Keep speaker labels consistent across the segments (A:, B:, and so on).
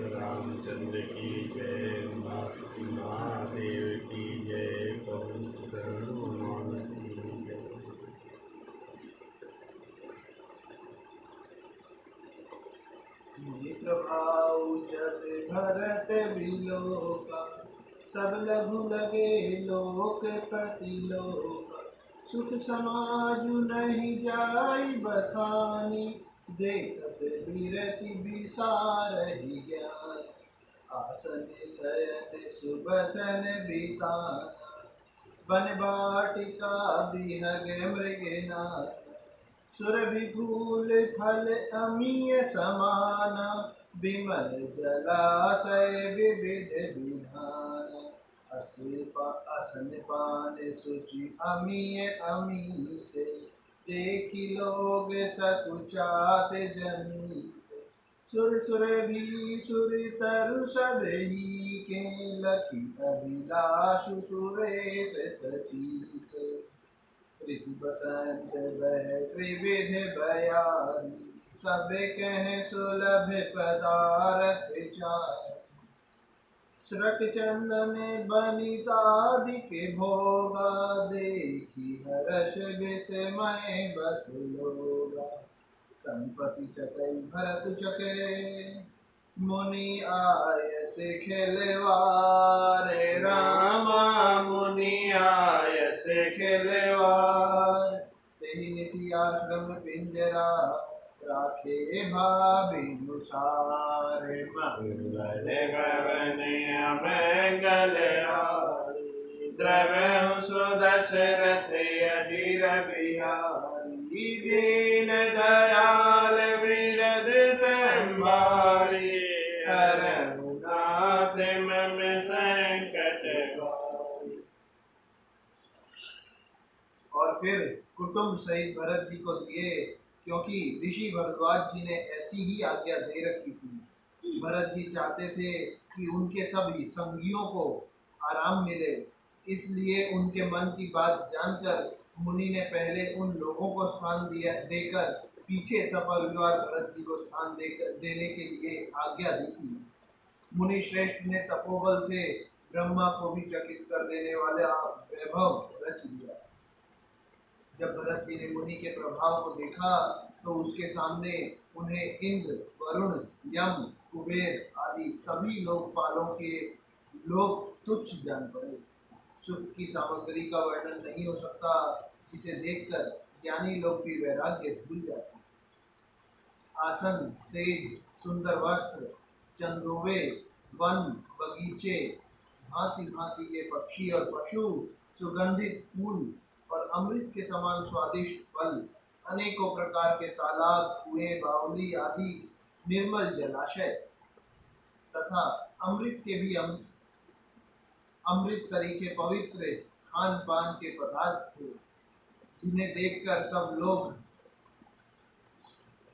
A: रामचंद्र की जय। महादेव की जय। पवन सुत हनुमान की जय।
B: प्रभाव जब भरत बिलोका, सब लघु लगे लोकपति लोका। सुख समाजु नहीं जाई बखानी, देखत बिरति बिसारहि ज्ञान। आसन शयन सुबसन बिताना, बन बाटिका बिहग मृगनाथ। सुरभिफूल फल अमीय समाना, विमल जलाशय विविध विधान। असन पान सुचि अमीय अमीसे, देखि लोग सकुचात जमीसे। सुर सुर भी सुर तरु सब ही के, लखी अभिलाषु सुरेश सचीके। ऋतु बसंत बह त्रिविध बयारी, सब कह सुलभ पदारथ चारि। स्रक चंदन बनितादिक भोगा, देखी हर्ष विस्मय बस लोगा। संपत्ति चकई भरत चके, मुनि आयस खिलवार। रामा मुनि आयस खिलवार, तेहि निसि आश्रम पिंजरा, राखे भाबिनुसार। मंगल भवन अमंगल हारी, द्रवहु सुदशरथ अधीर बिहारी। दीन दयाल विरद संभारी, हरहु नाथ मम संकट भारी। और फिर कुटुंब सहित भरत जी को दिए, क्योंकि ऋषि भरद्वाज जी ने ऐसी ही आज्ञा दे रखी थी। भरत जी चाहते थे कि उनके सभी संगियों को आराम मिले, इसलिए उनके मन की बात जानकर मुनि ने पहले उन लोगों को स्थान देकर पीछे सपरिवार भरत जी को स्थान देने के लिए आज्ञा दी थी। मुनि श्रेष्ठ ने तपोबल से ब्रह्मा को भी चकित कर देने वाला वैभव रच दिया। जब भरत जी ने मुनि के प्रभाव को देखा, तो उसके सामने उन्हें इंद्र, वरुण, यम, कुबेर आदि सभी लोकपालों के लोग तुच्छ जान पड़े। सुख की सामग्री का वर्णन नहीं हो सकता, जिसे देखकर ज्ञानी लोग भी वैराग्य भूल जाते हैं। आसन, सेज, सुंदर वस्त्र, चंदोवे, वन, बगीचे, भांति भांति के पक्षी और पशु, सुगंधित फूल और अमृत के समान स्वादिष्ट फल, अनेकों प्रकार के तालाब, कुएं, बावली आदि निर्मल जलाशय तथा अमृत के भी अमृत सरीखे पवित्र खान पान के पदार्थ थे, जिन्हें देखकर सब लोग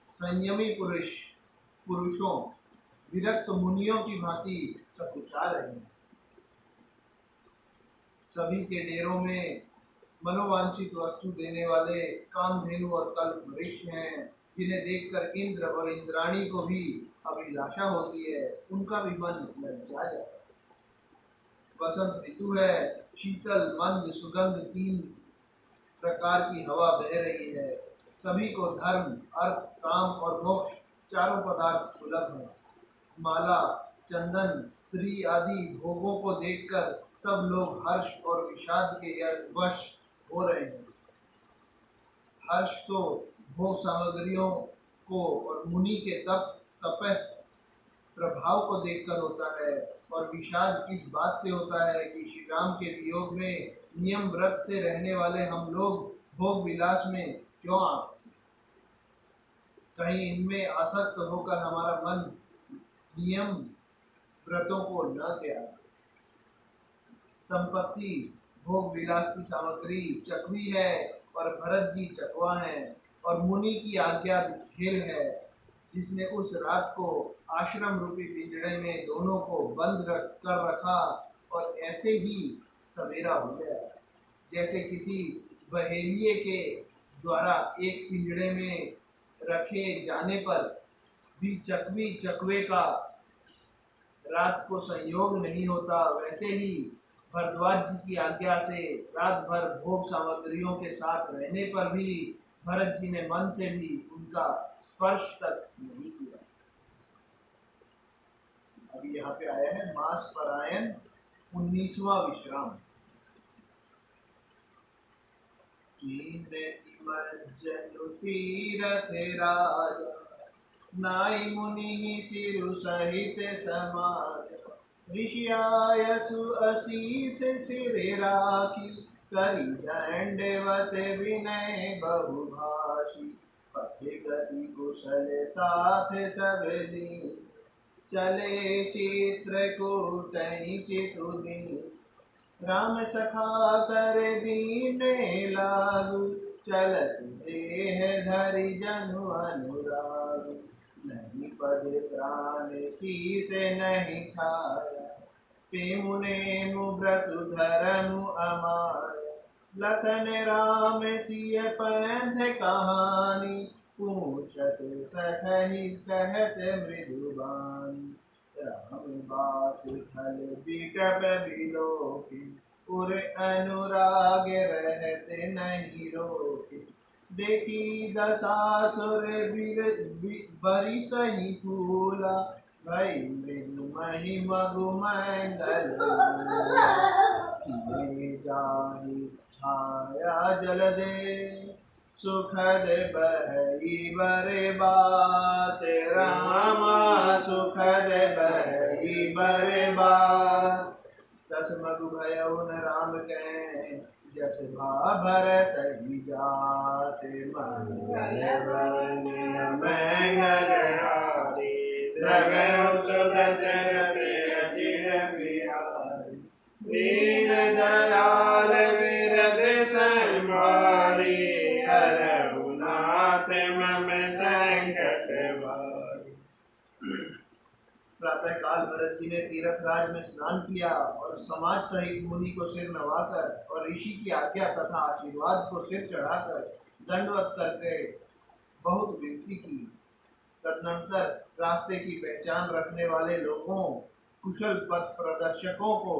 B: संयमी पुरुषों, विरक्त मुनियों की भांति सकुचा रहे हैं। सभी के डेरों में मनोवांछित वस्तु देने वाले कामधेनु और कल्पवृक्ष हैं, जिन्हें देखकर इंद्र और इंद्राणी को भी अभिलाषा होती है, उनका भी मन ललचा जाता है। वसंत ऋतु है, शीतल मंद सुगंध, तीन प्रकार की हवा बह रही है। सभी को धर्म, अर्थ, काम और मोक्ष चारों पदार्थ सुलभ हैं। माला, चंदन, स्त्री आदि भोगों को देखकर सब लोग हर्ष और विषाद के वश हो रहे हैं। हर्ष तो भोग सामग्रियों को और मुनि के तपह प्रभाव को देखकर होता है, और विषाद इस बात से होता है कि श्री राम के वियोग में नियम व्रत से रहने वाले हम लोग भोग विलास में क्यों आ फंसे। कहीं इनमें आसक्त होकर हमारा मन नियम व्रतों को न त्यागे। संपत्ति भोग विलास की सामग्री चकवी है और भरत जी चकवा हैं, और मुनि की आज्ञा खेल है, जिसने उस रात को आश्रम रूपी पिंजड़े में दोनों को बंद कर रखा, और ऐसे ही सवेरा हो गया। जैसे किसी बहेलिए के द्वारा एक पिंजड़े में रखे जाने पर भी चकवी चकवे का रात को संयोग नहीं होता, वैसे ही भरद्वाज जी की आज्ञा से रात भर भोग सामग्रियों के साथ रहने पर भी भरत जी ने मन से भी उनका स्पर्श तक नहीं किया। अभी यहाँ पे आया है मास परायण 19वां विश्राम। जनु तीरथ राजा नाई मुनि सिरु सहित समाज ऋषि आयसु असीस सिर राखी करी दंडवत विनय बहुभाषी पथे गति कुशल साथ सब लीन चले चित्रकूट चितुदीन राम सखा कर दीने लागू चलत देह धरि जनु अनुराग नहीं पद प्राण शीस नहीं छाया प्रेमु नेमु व्रत धर्म अमाया लखन राम सिय पंथ कहानी पूछत सखहि कहत मृदुबानी राम बास थल बिटप बिलोके पुर अनुराग रहते नहीं रोके देखी दशासुर बरी सही फूला भई मृदु मही मगु मंगल किए जाहि छाया जल दे सुखद बहई बरे बात रामा सुखद बहई बरे बात तस मगु भयउ न राम कह जस भा भरत ही जात मंगल मंगल हारी द्रव्य सुदशरथ अजिर बिहारी दीन दयाल विरद संभारी हरहुनाथ मम संकट भारी। प्रातः काल भरत जी ने तीर्थराज में स्नान किया और समाज सहित मुनि को सिर नवाकर और ऋषि की आज्ञा तथा आशीर्वाद को सिर चढ़ाकर दंडवत करके बहुत विनती की। तदनंतर रास्ते की पहचान रखने वाले लोगों, कुशल पथ प्रदर्शकों को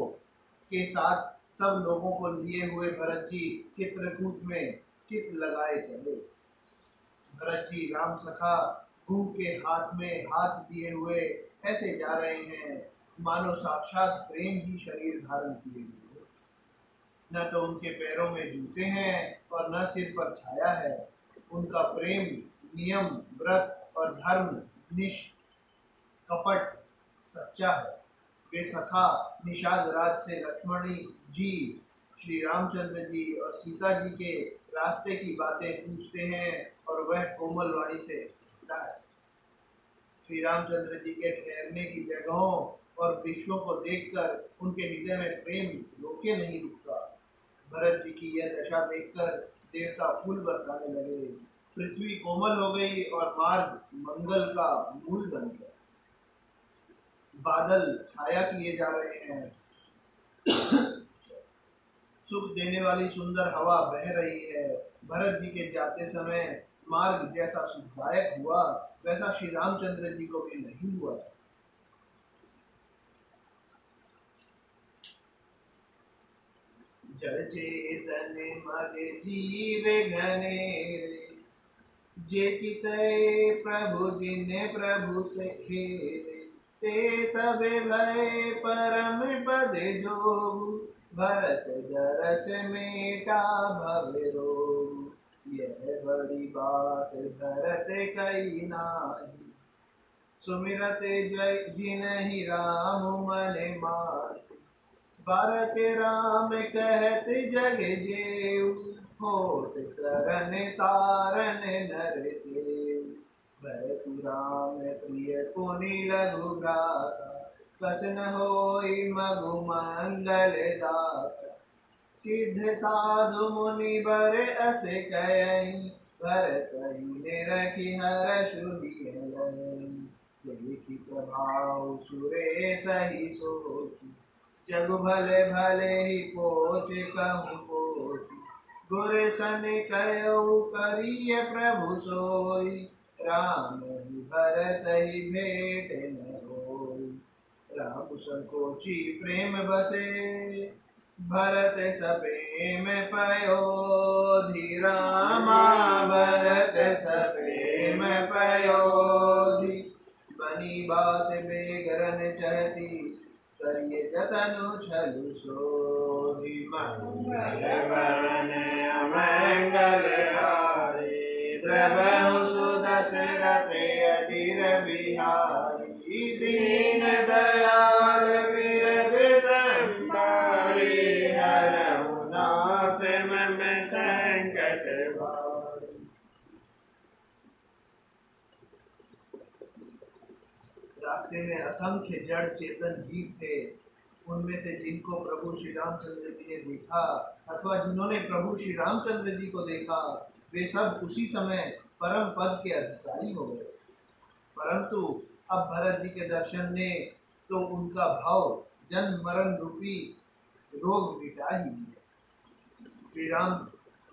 B: के साथ सब लोगों को लिए हुए भरत जी चित्रकूट में चित लगाए चले। भरत जी राम सखा गुरु के हाथ में हाथ दिए हुए ऐसे जा रहे हैं मानो साक्षात प्रेम ही शरीर धारण किए हुए। न तो उनके पैरों में जूते हैं और न सिर पर छाया है। उनका प्रेम नियम व्रत और धर्म निष्कपट सच्चा है। वे सखा निषाद राज से लक्ष्मणी जी, श्री रामचंद्र जी और सीता जी के रास्ते की बातें पूछते हैं और वह कोमल वाणी से कहता है। श्री रामचंद्र जी के ठहरने की जगहों और वृक्षों को देखकर उनके हृदय में प्रेम रोके नहीं रुकता। भरत जी की यह दशा देखकर देवता फूल बरसाने लगे। पृथ्वी कोमल हो गई और मार्ग मंगल का मूल बन गया। बादल छाया किए जा रहे हैं। सुख देने वाली सुंदर हवा बह रही है। भरत जी के जाते समय मार्ग जैसा सुखदायक हुआ वैसा श्री रामचंद्र जी को भी नहीं हुआ। जड़ चेतन मग जीव घनेरे जे चितय प्रभु जिन्हें प्रभु खेरे ते सब भय परम पद जोगु भरत जरस मेटा भव रोग। यह बड़ी बात भरत कही नाही सुमिरत जय जिनहि राम मन मान। भरत राम कहत जग जेऊ होत करन तारन नर देव। भरत राम प्रिय पुनि लघु भ्राता कस न होई मगु मंगल दाता। सिद्ध साधु मुनि बर अस कयई भरत ही निरखि हर्षु देखि प्रभाव सुरेश ही सोचि जग भले भले ही पोच कहूँ पोच। गुर सन कयऊ करिय प्रभु सोई राम ही भरत ही भेंट न होई। राम संकोची प्रेम बसे, भरत सप्रेम पयोधि। रामा भरत सप्रेम पयोधि। बनी बात बेगरन चहती, करिए जतनु छलु सोधि। मंगल भवन अमंगल हारी, द्रवहु सुदशरथ अधीर बिहारी। दीन दयाल विरद संभारी, हरहु नाथ मम संकट भारी। रास्ते में असंख्य जड़ चेतन जीव थे। उनमें से जिनको प्रभु श्री रामचंद्र जी ने देखा अथवा जिन्होंने प्रभु श्री रामचंद्र जी को देखा, वे सब उसी समय परम पद के अधिकारी हो गए। परंतु अब भरत जी के दर्शन ने तो उनका भाव जन्म मरण रूपी रोग मिटा ही दिया। श्री राम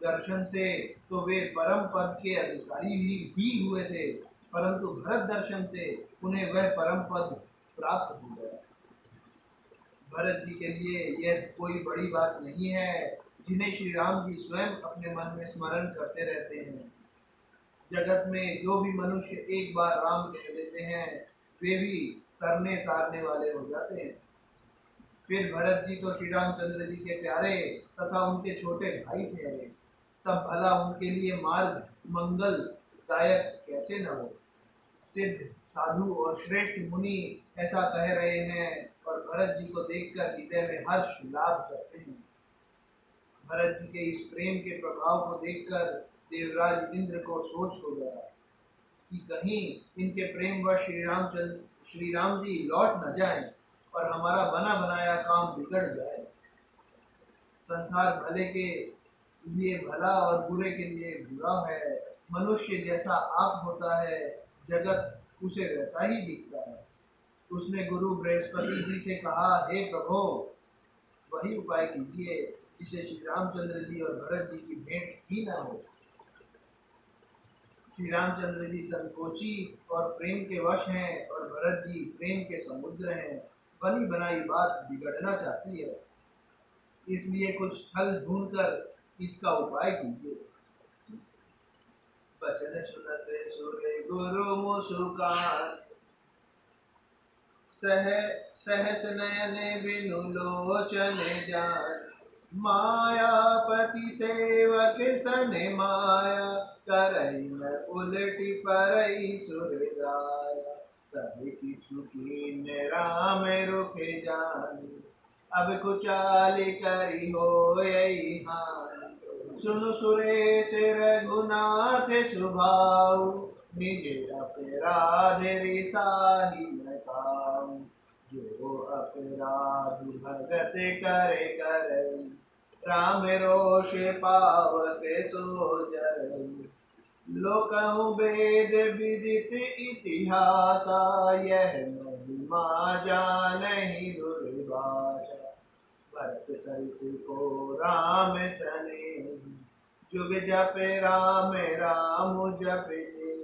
B: दर्शन से तो वे परम पद के अधिकारी ही हुए थे, परंतु भरत दर्शन से उन्हें वह परम पद प्राप्त हो गया। भरत जी के लिए यह कोई बड़ी बात नहीं है, जिन्हें श्री राम जी स्वयं अपने मन में स्मरण करते रहते हैं। जगत में जो भी मनुष्य एक बार राम कह देते हैं, वे भी तरने तारने वाले हो जाते हैं। फिर भरत जी तो श्री रामचंद्र जी के प्यारे तथा उनके छोटे भाई ठहरे, तब भला उनके लिए मार्ग मंगलदायक कैसे न हो। सिद्ध साधु और श्रेष्ठ मुनि ऐसा कह रहे हैं और भरत जी को देखकर हृदय में हर्ष लाभ करते हैं। भरत जी के इस प्रेम के प्रभाव को देखकर देवराज इंद्र को सोच हो गया कि कहीं इनके प्रेमवश श्री राम जी लौट न जाएं और हमारा बना बनाया काम बिगड़ जाए। संसार भले के लिए भला और बुरे के लिए बुरा है। मनुष्य जैसा आप होता है, जगत उसे वैसा ही दिखता है। उसने गुरु बृहस्पति जी से कहा, हे प्रभु, वही उपाय कीजिए जिसे श्री रामचंद्र जी और भरत जी की भेंट ही न हो। श्री रामचंद्र जी संकोची और प्रेम के वश हैं और भरत जी प्रेम के समुद्र हैं। बनी बनाई बात बिगड़ना चाहती है, इसलिए कुछ छल ढूंढकर इसका उपाय कीजिए। बचन सुनते सुरे गुरु मुस्कान, सहस नयन बिनु लोचन जान। मायापति सेवक सन माया, करई न उलटी परई सुर राया। तब किछु कीन राम रुखे जानी, अब कुचाली करी होयई हानि। सुनु सुरेश रघुनाथ सुभाऊ, निज अपराध रिसाही न काऊ। जो अपराध भगत करे करई, राम रोष पावक सो जरई। लोकहु वेद विदित इतिहासा, यह महिमा जानहि दुर्भाषा। भरत सरिस को राम सनेहि, जुग जप राम राम जप जे।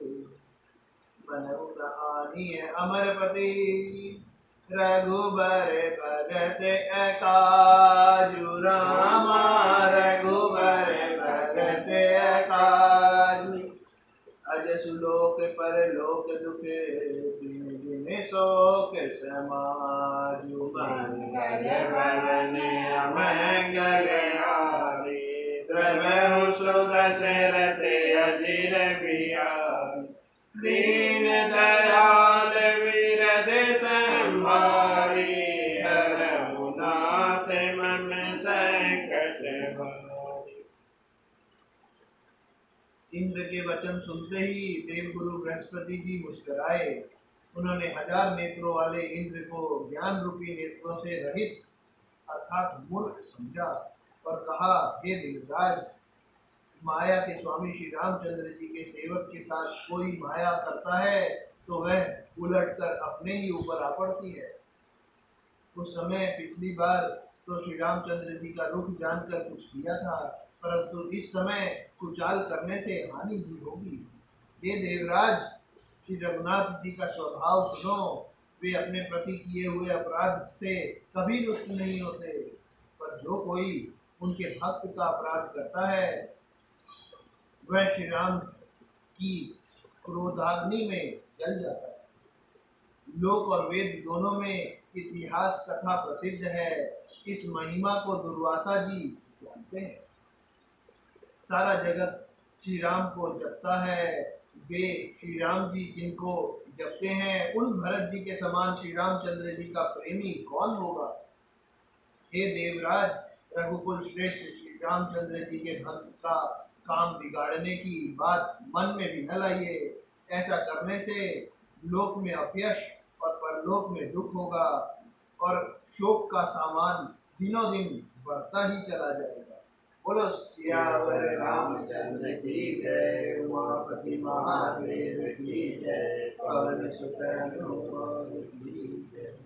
B: मनहु न आनिय अमरपति, रघुबर भगत अकाजु। रामा रघुबर भगत अकाजु। अजसु लोक परलोक दुख, दिन दिन शोक समाजु। मंगल भवन अमंगल हारी, द्रवहु सुदशरथ अधीर बिहारी। दीन दयाल विरद संभारी, हरहु नाथ मम संकट भारी। इंद्र के वचन सुनते ही देवगुरु बृहस्पति जी मुस्कुराए। उन्होंने 1000 नेत्रों वाले इंद्र को ज्ञान रूपी नेत्रों से रहित अर्थात मूर्ख समझा और कहा, हे देवराज, माया के स्वामी श्री रामचंद्र जी के सेवक के साथ कोई माया करता है तो वह उलटकर अपने ही ऊपर आ पड़ती है। उस समय पिछली बार तो श्री रामचंद्र जी का रुख जानकर कुछ किया था, परंतु इस समय कुचाल करने से हानि ही होगी। हे देवराज, श्री रघुनाथ जी का स्वभाव सुनो। वे अपने प्रति किए हुए अपराध से कभी रुष्ट नहीं होते, पर जो कोई उनके भक्त का अपराध करता है वह श्री राम की क्रोधाग्नि में जल जाता है। लोक और वेद दोनों में इतिहास कथा प्रसिद्ध है। इस महिमा को दुर्वासा जी जानते हैं। सारा जगत श्री राम को जपता है। वे श्री राम जी जिनको जपते हैं, उन भरत जी के समान श्री रामचंद्र जी का प्रेमी कौन होगा। हे देवराज, रघुकुल श्रेष्ठ श्री रामचंद्र जी के भक्त का काम बिगाड़ने की बात मन में भी न लाइए। ऐसा करने से लोक में अपयश और परलोक में दुख होगा और शोक का सामान दिनों दिन बढ़ता ही चला जाएगा। बोलो सियावर रामचंद्र की जय, उमापति महादेव की जय, पवन सुत हनुमान की जय।